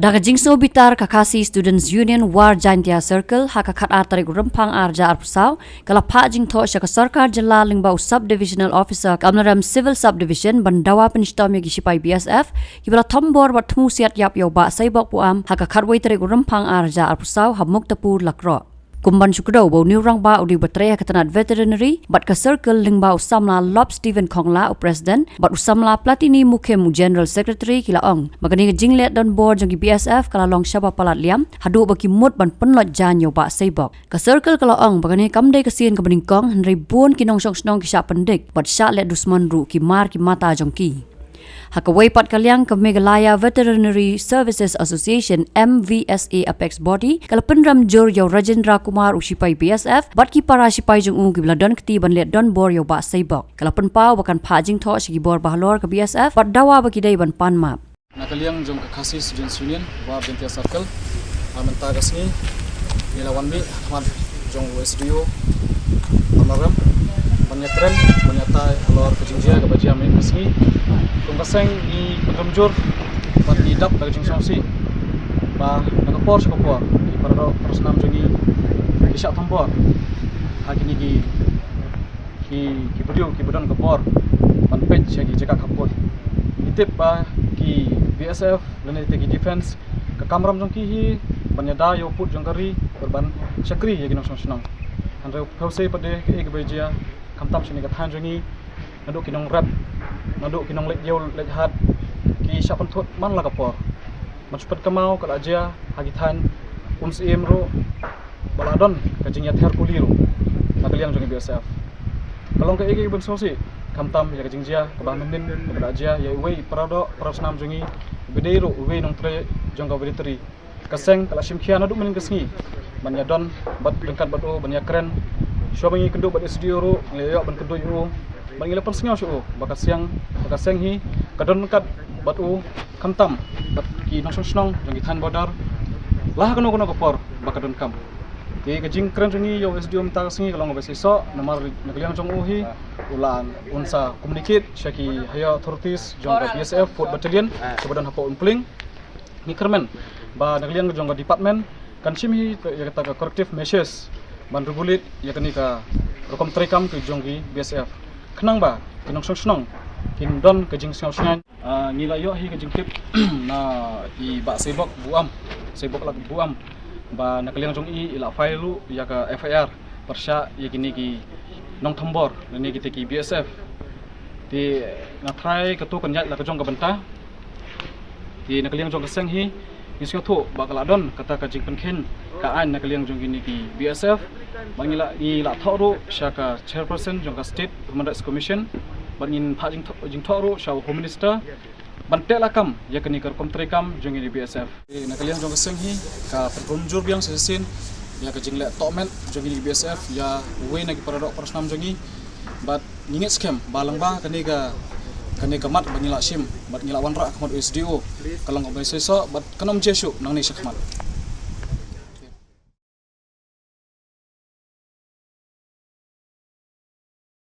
Daga jingso bitar kakasi Students Union War Jaintia Circle hakakat tarik rempang arja arpusau kala pak jing to syaka sarkar jela lingbau subdivisional officer kamnaram civil subdivision bandawa penishtom yagi sipai BSF kibala tombor wat tmusiat yap yo ba saibok puam hakakat wai tarik rempang arja arpusau hamuk tapur lakro. Kumban syukro bau new rang ba udi batreya ketanat veterinary bat ka circle lingbau samla Lob Stephen Kongla president bat usamla platini mukem general secretary kila ong magani jinglet don board jong BSF kala long syaba palat liam hadu baki mut ban penlot janyo ba seibok ka circle kala ong bagani kamdai kasien ka beningkong henry bun kinong song snong ki sya pendik bat sya let dusman ru ki mar ki mata jongki Hakaway pat kalyang ke Meghalaya Veterinary Services Association MVSA Apex Body kala penram jor yo Rajendra Kumar usipai BSF bat ki para sipai jong u gibla don kti ban let don bor yo ba seibok kala penpau bakan phajing tho sigi bor bahlor ke BSF bat dawa baki dai ban pan map Nakalyang jong kakasi Students Union wa Jaintia Circle amenta gasni ila wanmi hamad jong SDO amaram banyak tren banyak tai alor kejingjia ke bajia main gasni kung kaseng di penremjur bat di dap dari jing songsi ba nakapor sa kapor di parado parasnam jongi kisyak tambor hakini ki budio ki budon kapor ban page gi jeka kapor itip ba ki BSF lene te ki defense ka kamram jongki hi banyada yo put jongkari berban chakri yagi nong song andre pause pade ke eg bajia kamtam sini ka than jongi naduk kinong rap naduk kinong lek yol lek hat ki syapan thot man la kapor manspat kamau kala aja hagithan sim ro baladon kajingya herkuli ro nakaliang jongi BSF kalong ke ege ben sosi kamtam ya kajingja ka bamenin kala aja ya wei parado parasnam jongi bedero wei nong tre jongga military kaseng kala simkhia naduk menin kasngi banyadon bat lengkat batu banyak keren shobangi kenduk bat SDO ro ngeyok ban kenduk ro bang ila persengau syu bakat siang hi kadon kat batu kamtam bat ki nong snong jong than bodar lah kono kapor bakadon kam ke kajing kren joni yo SDO minta singi kalong besi so nomor nakliang jong hi ulan unsa communicate syaki haya authorities jong BSF Fort Battalion kebadan hapo umpling ni kermen ba nakliang jong department kan simi ya kata corrective measures ban regulate ya kani ka rokom trekam ke jonggi BSF kenang ba kinong snong kin don kajing snong ngila yo hi kajing tip na i ba sebok lak buam ba nakaliang jong i ila file ya ka FIR persya ya kini ki nong tambor ni kita ki BSF di na try ketu kenyat la kajong ka benta di nakaliang jong keseng hi isyo thu ba kala don kata kajing penken ka an nakaliang jong kini ki BSF bangila ila thoru syaka chairperson jong ka state human rights commission bangin phajing jing thoru syaw home minister bantek lakam ya kini ka komtrekam jong ini BSF nakaliang jong keseng hi ka perumjur biang sesin ya ka jing le tokmen jong ini BSF ya we nagi paradok persnam jongi bat ngingit scam balang ba kani ka mat bangila sim bat ngila wanra kamad SDO kalong ko beseso bat kanom jesuk nang ni sakmat